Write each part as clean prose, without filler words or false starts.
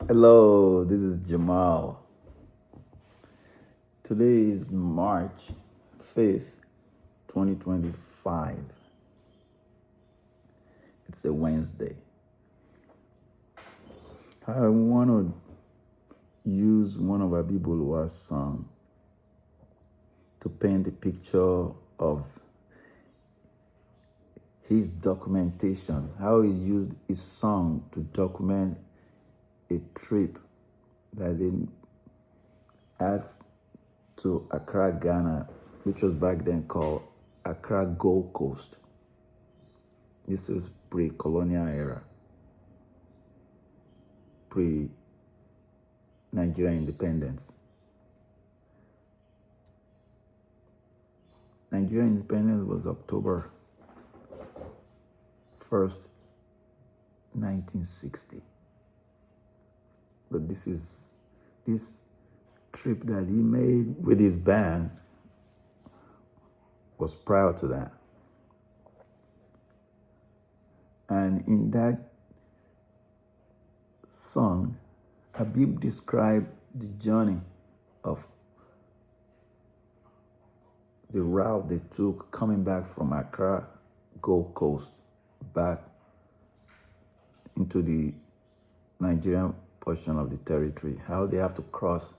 Hello, this is Jammal. Today is March 5th, 2025. It's a Wednesday. I want to use one of Abibu Oluwa's songs to paint a picture of his documentation, how he used his song to document a trip that they had to Accra, Ghana, which was back then called Accra Gold Coast. This was pre-colonial era, pre-Nigerian independence. Nigerian independence was October 1st, 1960. But this trip that he made with his band was prior to that. And in that song, Habib described the journey of the route they took coming back from Accra, Gold Coast, back into the Nigerian portion of the territory, how they have to cross.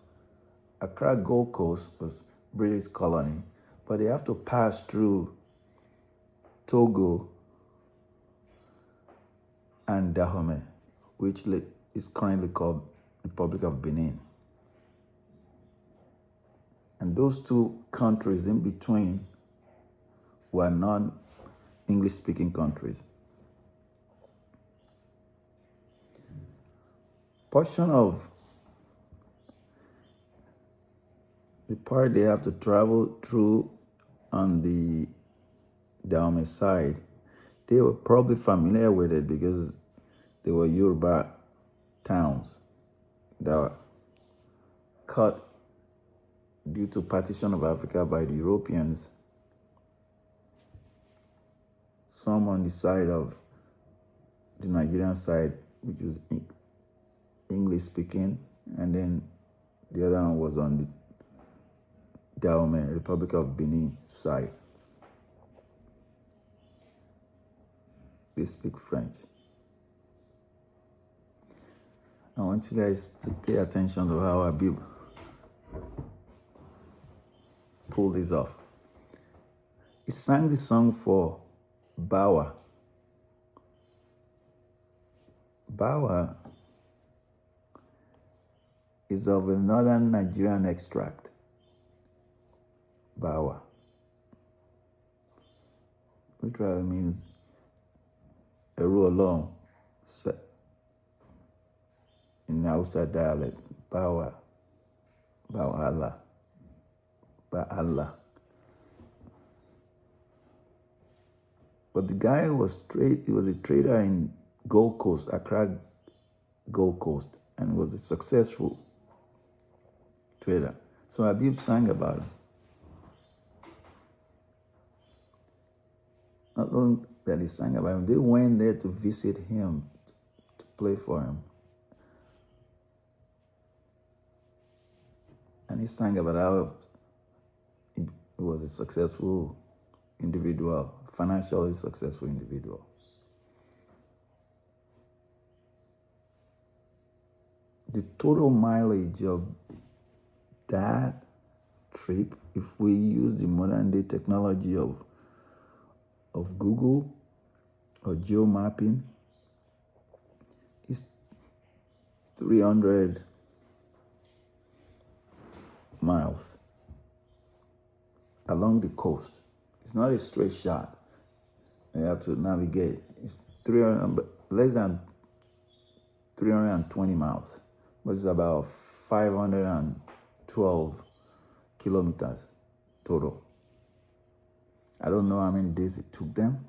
Accra Gold Coast was British colony, but they have to pass through Togo and Dahomey, which is currently called Republic of Benin. And those two countries in between were non-English speaking countries. Portion of the part they have to travel through on the Dahomey side, they were probably familiar with it because they were Yoruba towns that were cut due to partition of Africa by the Europeans. Some on the side of the Nigerian side, which was English speaking, and then the other one was on the Dahomey, Republic of Benin side. They speak French. I want you guys to pay attention to how Habib pulled this off. He sang the song for Bawa. Bawa is of a northern Nigerian extract. Bawa, which rather means a row along in Hausa dialect. Bawa, Bawala, Ba'Allah. But the guy was he was a trader in Gold Coast, Accra Gold Coast, and was a successful trader. So Habib sang about him. Not only that he sang about him, they went there to visit him, to play for him. And he sang about how he was a successful individual, financially successful individual. The total mileage of that trip, if we use the modern day technology of Google or geomapping, is 300 miles along the coast. It's not a straight shot. You have to navigate. It's less than 320 miles, but it's about 512 kilometers total. I don't know how many days it took them,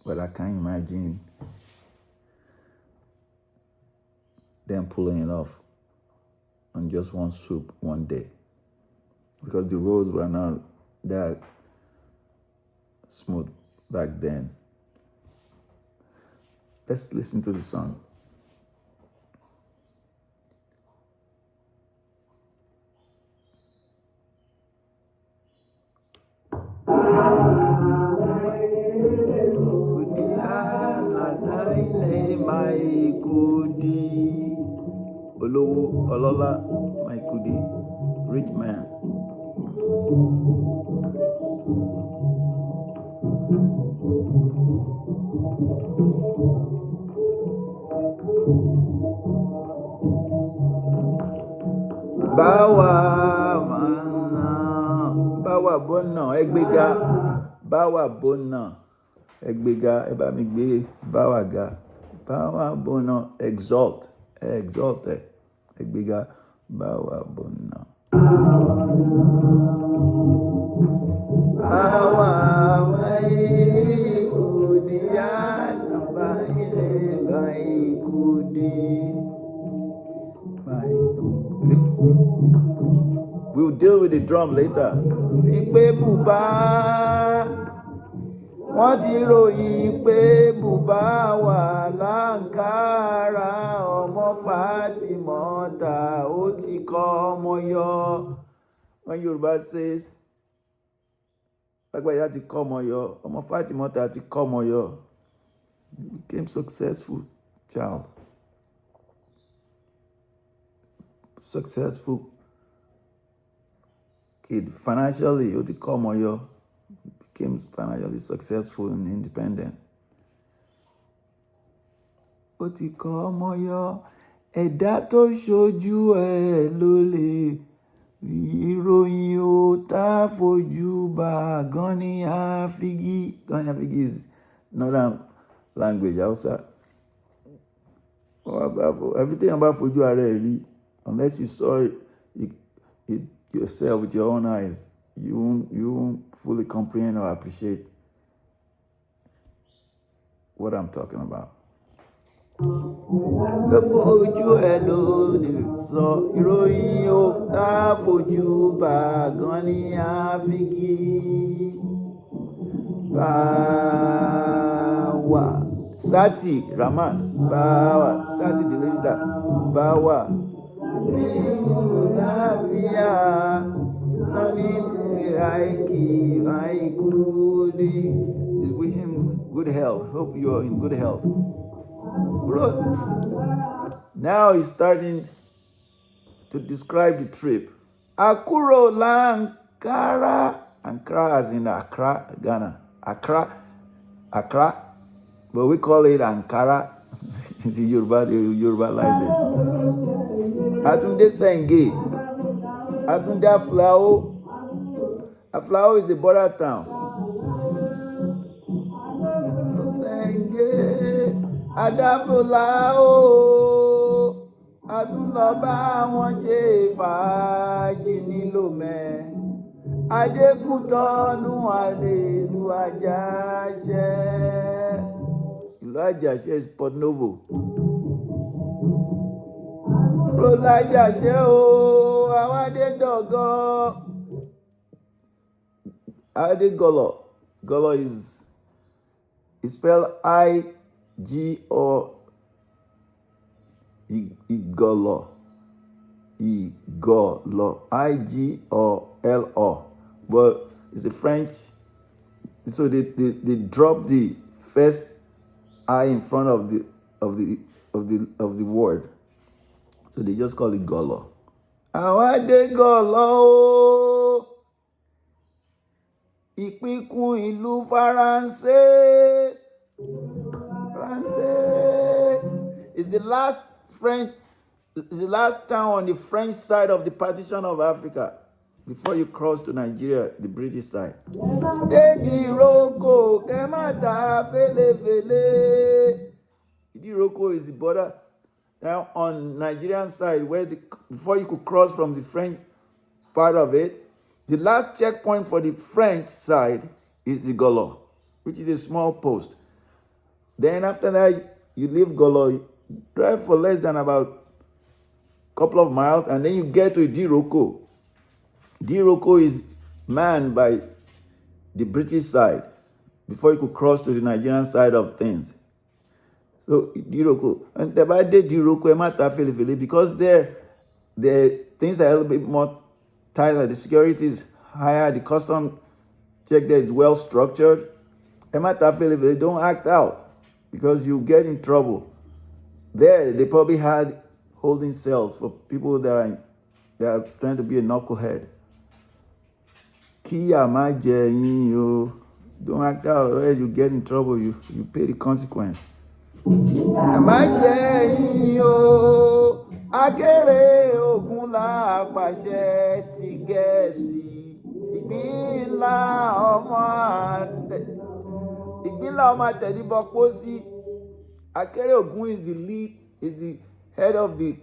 but I can't imagine them pulling it off on just one swoop one day, because the roads were not that smooth back then. Let's listen to the song. Mai Kudi. Oluwa, Mai Kudi, rich man. Bawa mana, Bawa bona, ẹgbẹ́ga, Bawa bona, ẹgbẹ́ga, ẹ bá mi gbé Bawa ga, Bawa bona, exalt, ẹgbẹ́ga, Bawa bona. Bawa Mai Kudi, Mai Kudi. We'll deal with the drum later. Ìpè bùbá, wọ́n ti ròyìn pé bùbá wà l'Ankara, ọmọ Fátímọ́tà ó ti kọ́ ọmọ yọ. When Yoruba says, lágbàáyá ti kọ́ ọmọ yọ, ọmọ Fátímọ́tà ti kọ́ ọmọ yọ. He became successful child. Successful kid. Financially, ó ti kọ́ ọmọ yọ. Became financially successful and independent. Ó ti kọ́ ọmọ yọ. Ẹ̀dá tó ṣojú ẹ̀ ló lè rí ìròyìn ó tá fojú bá gan ní àfígí. Gan ní àfígí is northern language, Hausa. Everything about fojú ara ẹ̀ rí, unless you saw it yourself with your own eyes, you won't fully comprehend or appreciate what I'm talking about. Tó fojú ẹ ló lè sọ ìròyìn ó tá fojú bá gan ní àfígí. Bawa Sati Rahman, Bawa Sati the leader, Bawa Mimilola Sunny Mai Kudi is wishing good health. Hope you are in good health. Good. Now he's starting to describe the trip. Akuro Lankara, Ankara as in Accra, Ghana. Accra, but we call it Ankara. The Yoruba license. Atunde Senge, Atunde Aflao. Aflao is the border town. Senge, Adaflao, Atunloba wọn ṣe fàájì nílòmẹ́. Adékútọ́nù àlèlú Àjàṣẹ́. Ìlú Àjàṣẹ́ is Port Novo. Àjàṣẹ́ o, àwọn Adédọ̀gọ́. Adégọlọ̀. Gọlọ̀ is spelled I-G-O. Igolo. I-G-O-L-O. But it's a French, so they drop the first I in front of the word, so they just call it Golo. Awade Golo, ìpínkún ìlú Faransé. Is the last town on the French side of the partition of Africa. Before you cross to Nigeria, the British side. Idiroko is the border now on Nigerian side, where before you could cross from the French part of it, the last checkpoint for the French side is the Golo, which is a small post. Then after that, you leave Golo, you drive for less than about a couple of miles, and then you get to Idiroko. Idiroko is manned by the British side before you could cross to the Nigerian side of things. So Diroko, and the bad day Diroko, Emata Filifili, because there the things are a little bit more tighter, the security is higher, the custom check there is well structured. Emata Filifili, don't act out because you get in trouble. There, they probably had holding cells for people that are trying to be a knucklehead. Kíyà má jẹ yín o. Don't act out, or else you get in trouble. You pay the consequence. Má jẹ yín o. Akéré ogun la pàṣẹ ti Gẹ̀ẹ́sì. Ìgbín ńlá ọmọ àtẹ̀díbọ̀ pósí. Akéré Ogun is the head of the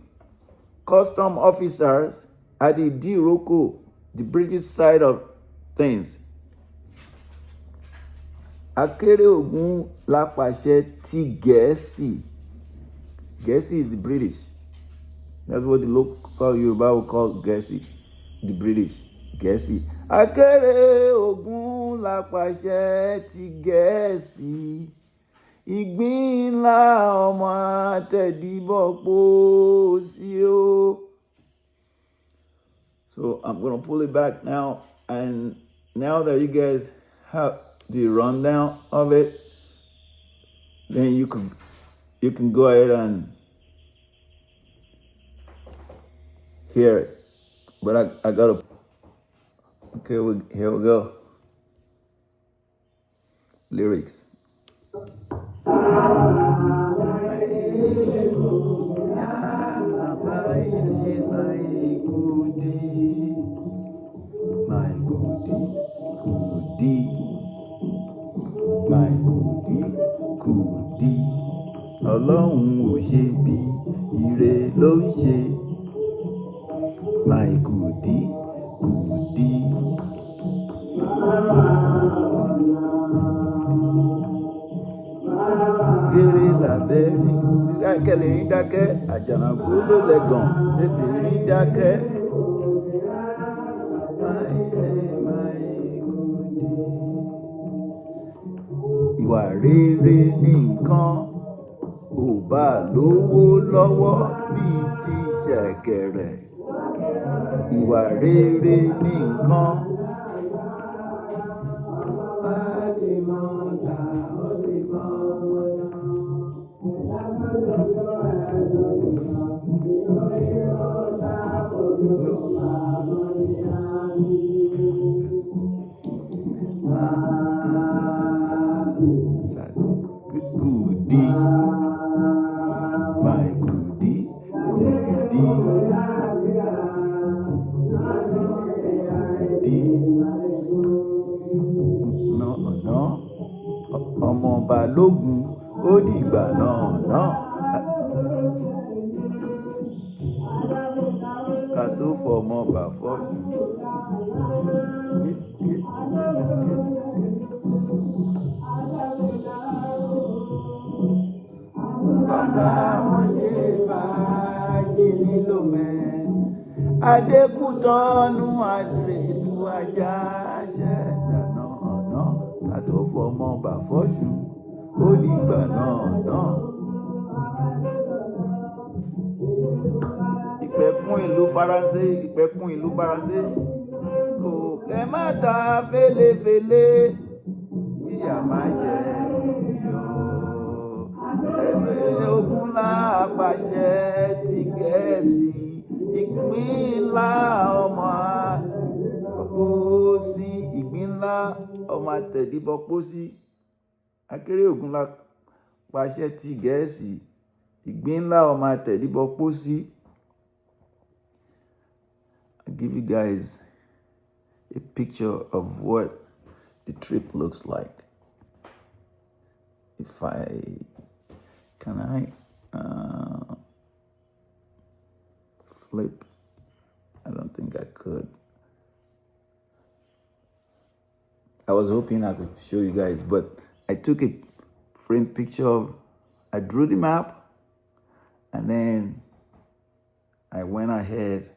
custom officers at the Diroko, the British side of things. Akéré Ogun lápàṣẹ ti Gẹ̀ẹ́sì. Gẹ̀ẹ́sì is the British. That's what the local Yoruba will call Gẹ̀ẹ́sì, the British. Gẹ̀ẹ́sì. Akéré Ogun lápàṣẹ ti Gẹ̀ẹ́sì. Ìgbín ńlá ọmọ àtẹ̀díbọ̀ pósí o. So I'm going to pull it back now. And now that you guys have the rundown of it, then you can go ahead and hear it. But I got to... Okay, here we go. Lyrics. Mai Kudi, Ọlọ́run ò ṣe bí ire ló ń ṣe. Mai Kudi. Gèrè làbẹ́rẹ́, dákẹ́ lè rí dákẹ́, àjànàkú ló lẹ́gàn, lè rí dákẹ́. Mai Kudi. Ìwà rere ní nǹkan, ò bá lówó lọ́wọ́ bíi ti ṣẹ̀kẹ̀rẹ̀. Ìwà rere ní nǹkan, bá ti mọ̀ ta ó ti mọ̀ wọ́n. Kudi, Mai Kudi. Ọmọ Balógun ó dìgbà náà. Ká tó fọmọ bà fọ́jú. Bàbá wọn ṣe fàájì nílò mẹ́. Adékútọ́nù àdìrẹ́lú ajá ṣẹ̀dáná ọ̀nà. Ká tó fọmọ bà fọ́jú. Ó dìgbà náà. Ìpẹ̀kun ìlú Faransé. Kò kẹ́ má ta fẹ́lẹ́fẹ́lẹ́. Kíyà má jẹ Akéré Ogun lápàṣẹ ti Gẹ̀ẹ́sì. Ìgbín ńlá ọmọ pósí. Ìgbín ńlá ọmọ àtẹ̀díbọ̀ pósí. Akéré Ogun lápàṣẹ ti Gẹ̀ẹ́sì. Ìgbín ńlá ọmọ àtẹ̀díbọ̀ pósí. I'll give you guys a picture of what the trip looks like. If can I flip? I don't think I could. I was hoping I could show you guys, but I took a frame picture I drew the map, and then I went ahead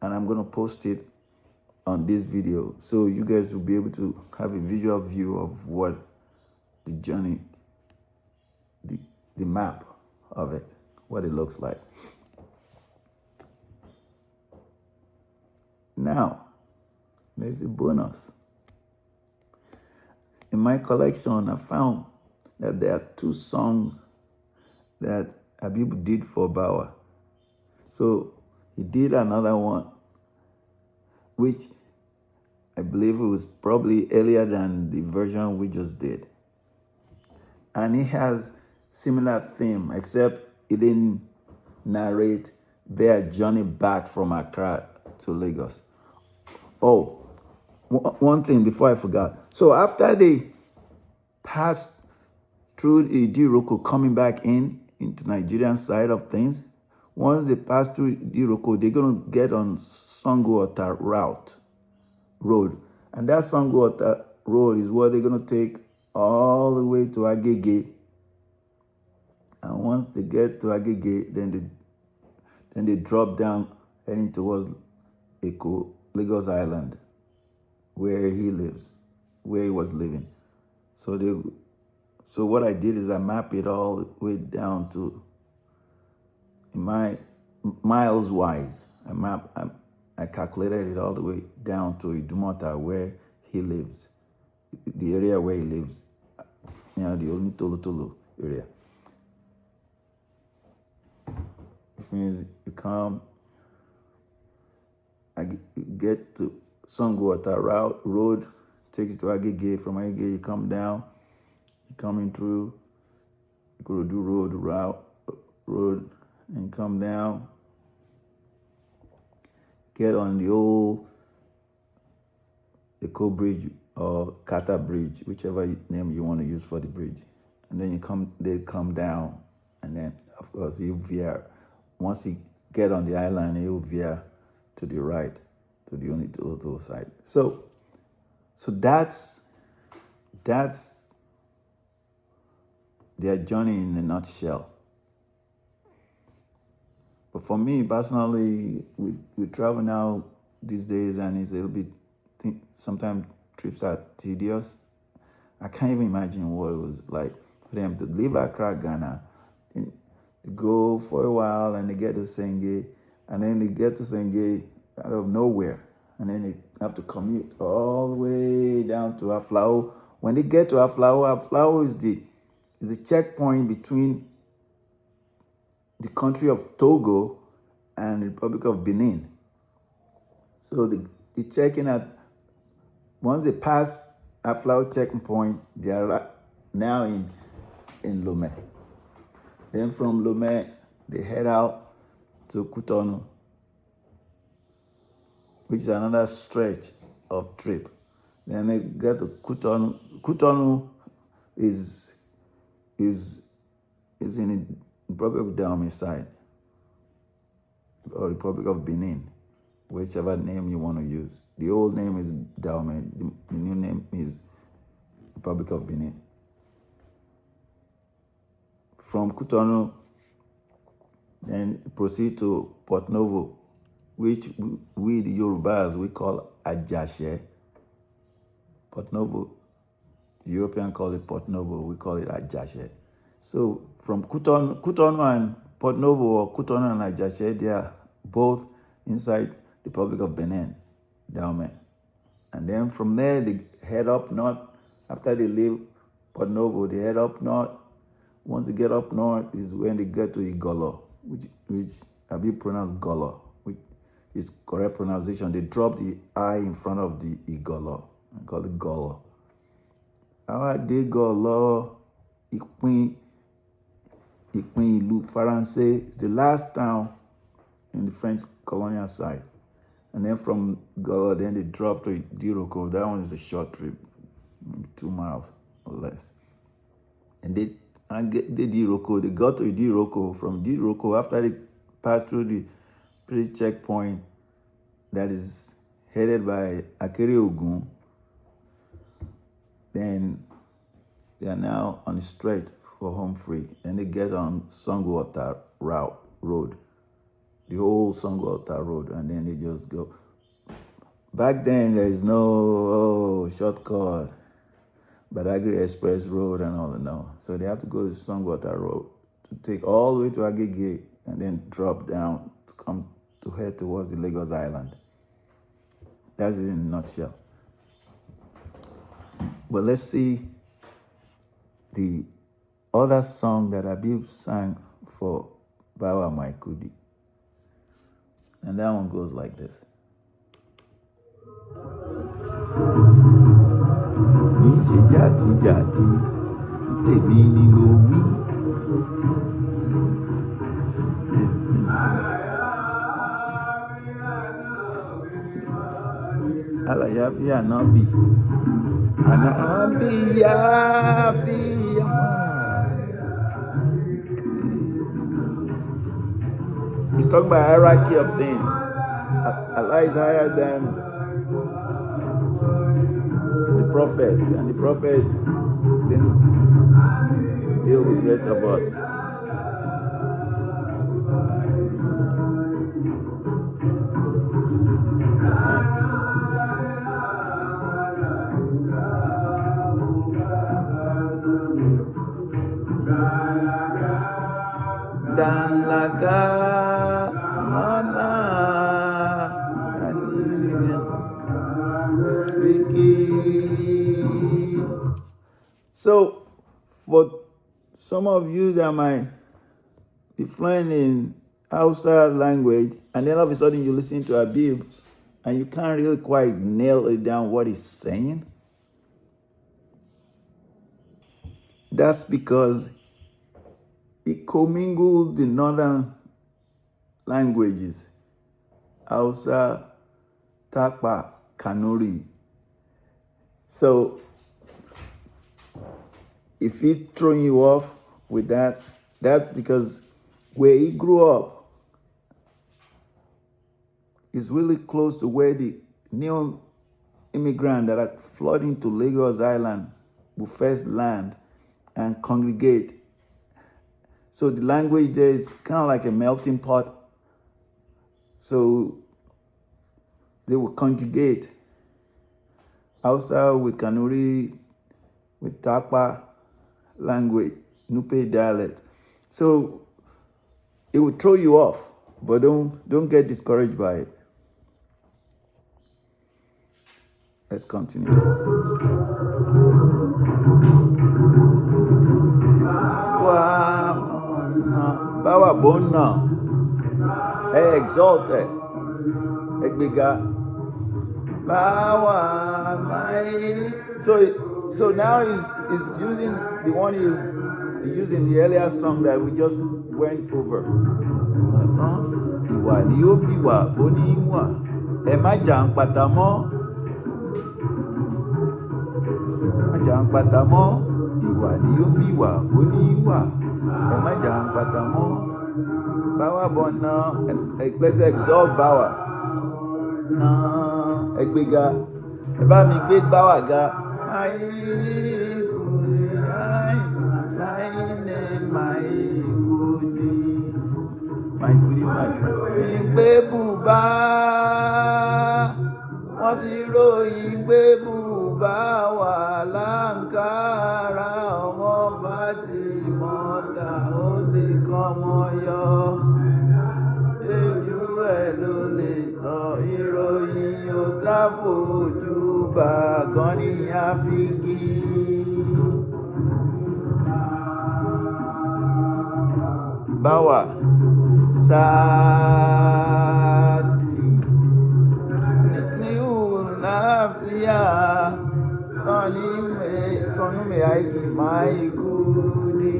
and I'm gonna post it on this video so you guys will be able to have a visual view of what the journey, the map of it, what it looks like. Now, there's a bonus. In my collection, I found that there are 2 songs that Abibu did for Bawa. So he did another one, which I believe it was probably earlier than the version we just did. And it has similar theme, except it didn't narrate their journey back from Accra to Lagos. Oh, one thing before I forgot. So after they passed through Idiroko coming back into Nigerian side of things, once they pass through Idiroko, they're going to get on Sango-Ota road. And that Sango-Ota road is what they're going to take all the way to Agege. And once they get to Agege, then they drop down heading towards Lagos Island, where he lives, where he was living. So what I did is I mapped it all the way down to miles wise. I calculated it all the way down to Idumota, where he lives, the area where he lives, the only Tolotolo area. Which means you come, I get to Sango-Ota road, takes you to Agege. From Agege, you come down, you coming through Ikorodu road, and you come down, get on the old Eko Bridge or Kata Bridge, whichever name you want to use for the bridge. And then they come down, and then of course you veer. Once you get on the island, you veer to the right, to the only total side. So that's their journey in a nutshell. But for me personally, we travel now these days, and it's a little bit. Sometimes trips are tedious. I can't even imagine what it was like for them to leave Accra, Ghana, and go for a while, and they get to Senge, and then they get to Senge out of nowhere, and then they have to commute all the way down to Aflao. When they get to Aflao is the checkpoint between the country of Togo and the Republic of Benin. So the checking at, once they pass Aflao checkpoint, they are now in Lomé. Then from Lomé, they head out to Cotonou, which is another stretch of trip. Then they get to Cotonou. Cotonou is in the Republic of Dahomey side, or Republic of Benin, whichever name you want to use. The old name is Dahomey. The new name is Republic of Benin. From Cotonou, then proceed to Port Novo, which we the Yorubas, we call Ajashe. Port Novo, the European call it Port Novo, we call it Ajashe. So from Cotonou and Port Novo, or Cotonou and Ajashe, they are both inside the Republic of Benin, Dahomey. And then from there, they head up north. After they leave Port Novo, they head up north. Once they get up north is when they get to Igolo, which Abi pronounced Golo, which is correct pronunciation. They drop the I in front of the Igolo and call it Golo. How they Golo, Ìpín ìlú Faransé is the last town in the French colonial side. And then from Golo, then they drop to Idiroko. That one is a short trip, maybe 2 miles or less. And they Idiroko. They got to Idiroko. From Idiroko, after they passed through the police checkpoint that is headed by a.k.a. Ogun, then they are now on the straight for home free. Then they get on Sango-Ota road, the whole Sango-Ota road, and then they just go. Back then, there is no shortcut. Badagry Express Road and all that now. So they have to go to Songwater Road to take all the way to Agege and then drop down to come to head towards the Lagos Island. That's it in a nutshell. But let's see the other song that Abibu sang for Bawa Mai Kudi. And that one goes like this. Níṣe jàtijàti, tèmi ni mo wí. Àlàyáfíà náà bì. Àlàyáfíà máa. He's talking about hierarchy of things. Allah is higher than the prophets, and the prophet didn't deal with the rest of us. Dan laga mana So, for some of you that might be fluent in Hausa language, and then all of a sudden you listen to Abibu, and you can't really quite nail it down what he's saying, that's because he commingled the northern languages, Hausa, Takpa, Kanuri. So, if he's throwing you off with that, that's because where he grew up is really close to where the new immigrants that are flooding to Lagos Island will first land and congregate. So the language there is kind of like a melting pot. So they will conjugate Hausa with Kanuri, with Takpa language, Nupe dialect. So it will throw you off, but don't get discouraged by it. Let's continue. Bawa Bona, exalted, Egbiga, Bawa Mai. So now he's using the one he used in the earlier song that we just went over. Ìwà ni ó fi wà fóníwà, ẹ má jà ń pàtà mọ́. Má jà ń pàtà mọ́. Ìwà ni ó fi wà fóníwà, ẹ má jà ń pàtà mọ́. Bawa Bona, let's exalt Bawa. Ẹgbẹ́ga, ẹ bá mi gbé Bawa ga. Mai Kudi, my friend. Ìgbé bùbá, wọ́n ti ròyìn gbé bùbá wà láǹkárá, ọmọ bá ti mọ́ta ó lè kọ́mọ yọ. Ojú ẹ̀ ló lè sọ ìròyìn ò tá fojú bá kan ní àfíkí. Bawa Sati ní Ulafia Sonu me aiki Mai Kudi.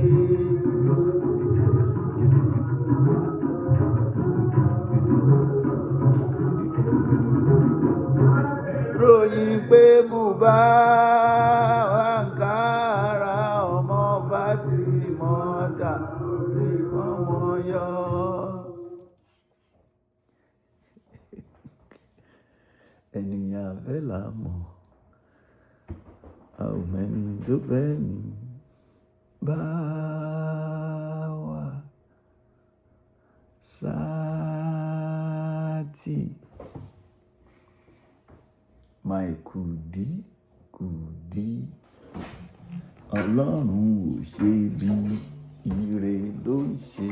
Ròyìn pé bùbá Ankara ọmọ Fatimota ọmọ yọ. Ènìyàn fẹ́ là mọ̀, àwọn mẹ́ni tó fẹ́ ní Bawa Sati. Mai Kudi, Kudi. Ọlọ́run ò ṣe bí ire ló ń ṣe.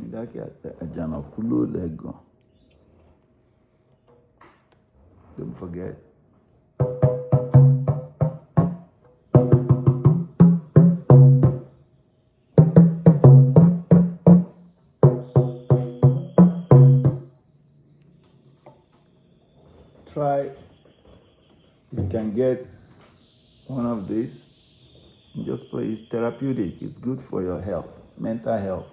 Ìdákẹ́ àjànàkú ló lẹ́gàn. Don't forget. Try, if you can get one of these, just play. It's therapeutic. It's good for your health, mental health.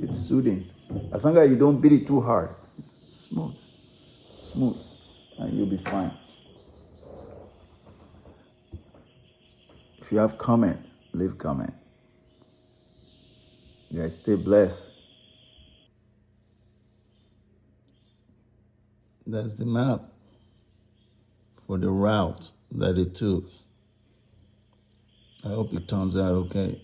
It's soothing. As long as you don't beat it too hard, it's smooth, and you'll be fine. If you have comment, leave comment. You guys stay blessed. That's the map for the route that it took. I hope it turns out okay.